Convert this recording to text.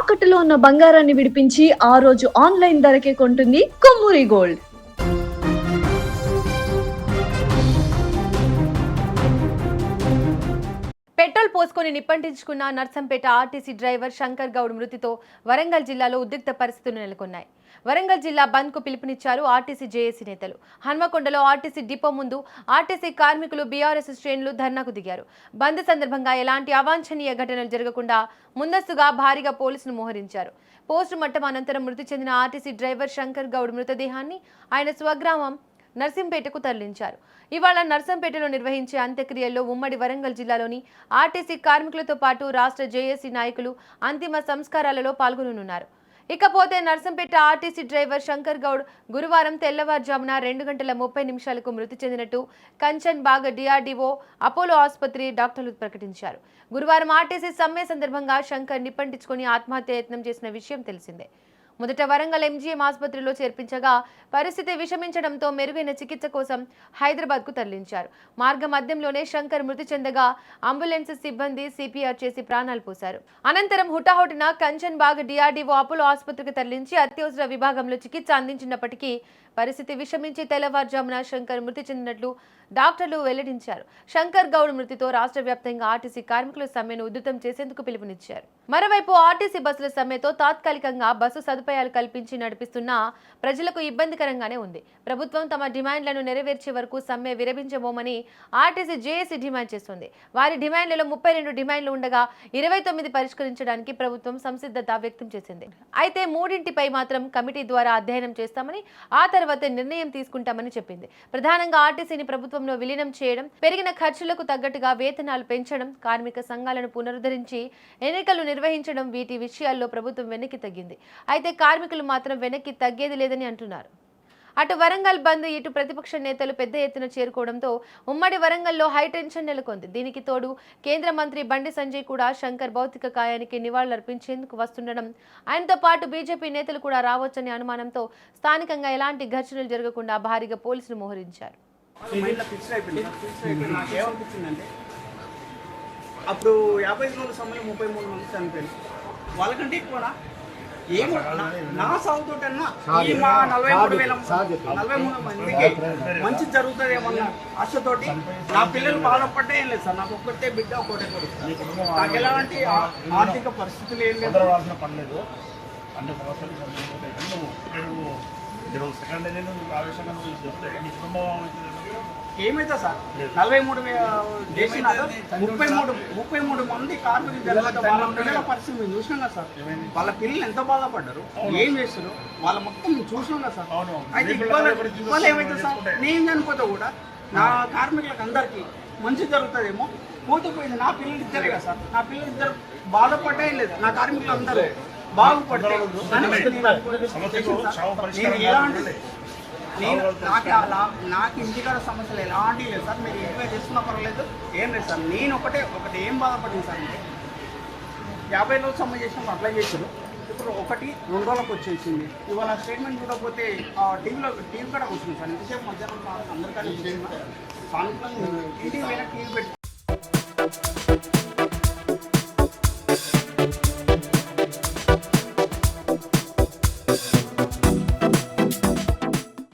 తాకట్టులో ఉన్న బంగారాన్ని విడిపించి ఆ రోజు ఆన్లైన్ ధరకే కొంటుంది కొమ్మూరి గోల్డ్. పెట్రోల్ పోసుకొని నిప్పంటించుకున్న నర్సంపేట ఆర్టీసీ డ్రైవర్ శంకర్ గౌడ్ మృతితో వరంగల్ జిల్లాలో ఉద్రిక్త పరిస్థితులు నెలకొన్నాయి. వరంగల్ జిల్లా బంద్ కు పిలుపునిచ్చారు ఆర్టీసీ జేఏసీ నేతలు. హన్మకొండలో ఆర్టీసీ డిపో ముందు ఆర్టీసీ కార్మికులు బీఆర్ఎస్ శ్రేణులు ధర్నాకు దిగారు. బంద్ సందర్భంగా ఎలాంటి అవాంఛనీయ ఘటనలు జరగకుండా ముందస్తుగా భారీగా పోలీసులు మోహరించారు. పోస్టు మార్టం అనంతరం మృతి చెందిన ఆర్టీసీ డ్రైవర్ శంకర్ గౌడ్ మృతదేహాన్ని ఆయన స్వగ్రామం నర్సింపేటకు తరలించారు. ఇవాళ నర్సంపేటలో నిర్వహించే అంత్యక్రియల్లో ఉమ్మడి వరంగల్ జిల్లాలోని ఆర్టీసీ కార్మికులతో పాటు రాష్ట్ర జేఏసీ నాయకులు అంతిమ సంస్కారాలలో పాల్గొననున్నారు. ఇకపోతే నర్సంపేట ఆర్టీసీ డ్రైవర్ శంకర్ గౌడ్ గురువారం తెల్లవారుజామున 2:30 మృతి చెందినట్టు కంచన్ బాగ్ డిఆర్డీఓ అపోలో ఆసుపత్రి డాక్టర్లు ప్రకటించారు. గురువారం ఆర్టీసీ సమ్మె సందర్భంగా శంకర్ నిప్పంటించుకుని ఆత్మహత్య యత్నం చేసిన విషయం తెలిసిందే. మొదట వరంగల్ ఎంజీఎం ఆసుపత్రిలో చేర్పించగా పరిస్థితి విషమించడంతో మెరుగైన చికిత్స కోసం హైదరాబాద్కు తరలించారు. మార్గ మధ్యంలోనే శంకర్ మృతి చెందగా అంబులెన్స్ సిబ్బంది సిపిఆర్ చేసి ప్రాణాలు పోశారు. అనంతరం హుటాహుటిన కంచన్ బాగ్ డిఆర్డీఓ అపోలో ఆసుపత్రికి తరలించి అత్యవసర విభాగంలో చికిత్స అందించినప్పటికీ పరిస్థితి విషమించి తెల్లవారుజామున శంకర్ మృతి చెందినట్లు డాక్టర్లు వెల్లడించారు. శంకర్ గౌడ్ మృతితో రాష్ట్ర వ్యాప్తంగా ఆర్టీసీ కార్మికుల సమ్మెను ఉధృతం చేసేందుకు పిలుపునిచ్చారు. మరోవైపు ఆర్టీసీ బస్సుల సమ్మెతో తాత్కాలికంగా బస్సు సదుపాయాలు కల్పించి నడిపిస్తున్న ప్రజలకు ఇబ్బందికరంగానే ఉంది. ప్రభుత్వం తమ డిమాండ్లను నెరవేర్చే వరకు సమ్మె విరమించబోమని ఆర్టీసీ జేఏసీ డిమాండ్ చేస్తుంది. వారి డిమాండ్లలో 32 డిమాండ్లు ఉండగా 29 పరిష్కరించడానికి ప్రభుత్వం సంసిద్ధత వ్యక్తం చేసింది. అయితే 3 మాత్రం కమిటీ ద్వారా అధ్యయనం చేస్తామని, ఆ తర్వాత నిర్ణయం తీసుకుంటామని చెప్పింది. ప్రధానంగా ఆర్టీసీని ప్రభుత్వంలో విలీనం చేయడం, పెరిగిన ఖర్చులకు తగ్గట్టుగా వేతనాలు పెంచడం, కార్మిక సంఘాలను పునరుద్ధరించి ఎన్నికలు నిర్వహించడం వీటి విషయాల్లో ప్రభుత్వం వెనక్కి తగ్గింది. అయితే కార్మికులు మాత్రం వెనక్కి తగ్గేది లేదని అంటున్నారు. అటు వరంగల్ బంద్, ఇటు ప్రతిపక్ష నేతలు పెద్ద ఎత్తున చేరుకోవడంతో ఉమ్మడి వరంగల్లో హైటెన్షన్ నెలకొంది. దీనికి తోడు కేంద్ర మంత్రి బండి సంజయ్ కూడా శంకర్ భౌతిక కాయానికి నివాళులర్పించేందుకు వస్తుండడం, ఆయనతో పాటు బీజేపీ నేతలు కూడా రావచ్చనే అనుమానంతో స్థానికంగా ఎలాంటి ఘర్షణలు జరగకుండా భారీగా పోలీసులు మోహరించారు. అప్పుడు 50 రోజుల సమయంలో 33 మంది చనిపోయారు. వాళ్ళకంటే ఎక్కువ ఏమో నా సాగుతోటన్నా ఈ మా 43 మందికి మంచి జరుగుతుంది ఏమన్నా ఆశతోటి నా పిల్లలు బాధపడ్డా ఏం లేదు సార్. నాకు ఒక్కటే బిడ్డ ఒకటే కొడుకు. నాకు ఎలాంటి ఆర్థిక పరిస్థితులు ఏం లేదు. ఏమైతే సార్ 43 చేసిన 33 మంది కార్మికులు జరిగితే వాళ్ళ పిల్లల పరిస్థితి మేము చూసినాం కదా సార్. వాళ్ళ పిల్లలు ఎంత బాధపడ్డారు, ఏం చేస్తారు వాళ్ళ మొత్తం చూసినాం కదా సార్. అయితే ఇవాళ ఏమైతే సార్ నేను చనిపోతే కూడా నా కార్మికులకు అందరికీ మంచి జరుగుతుందేమో, పోతే నా పిల్లలు ఇద్దరే కదా సార్. నా పిల్లలు ఇద్దరు బాధపడ్డా లేదు, నా కార్మికులు అందరూ బాగుపడితే నాకు ఇంటికాడ సమస్యలు ఎలాంటి లేదు సార్. మీరు ఎంక్వైరీ చేసుకున్నా పర్వాలేదు, ఏం లేదు సార్. నేను ఒకటి ఏం బాధపడింది సార్ అంటే 50 రోజులు సమ్మె చేసినప్పుడు అప్లై చేశారు. ఇప్పుడు 1-2 రోజులకు వచ్చేసింది. ఇవాళ స్టేట్మెంట్ చూడకపోతే టీవీ కూడా వచ్చింది సార్. ఎంతసేపు మధ్యాహ్నం అందరికీ సానుకూలంగా ఇంటికి పోయినా టీవీ పెట్టి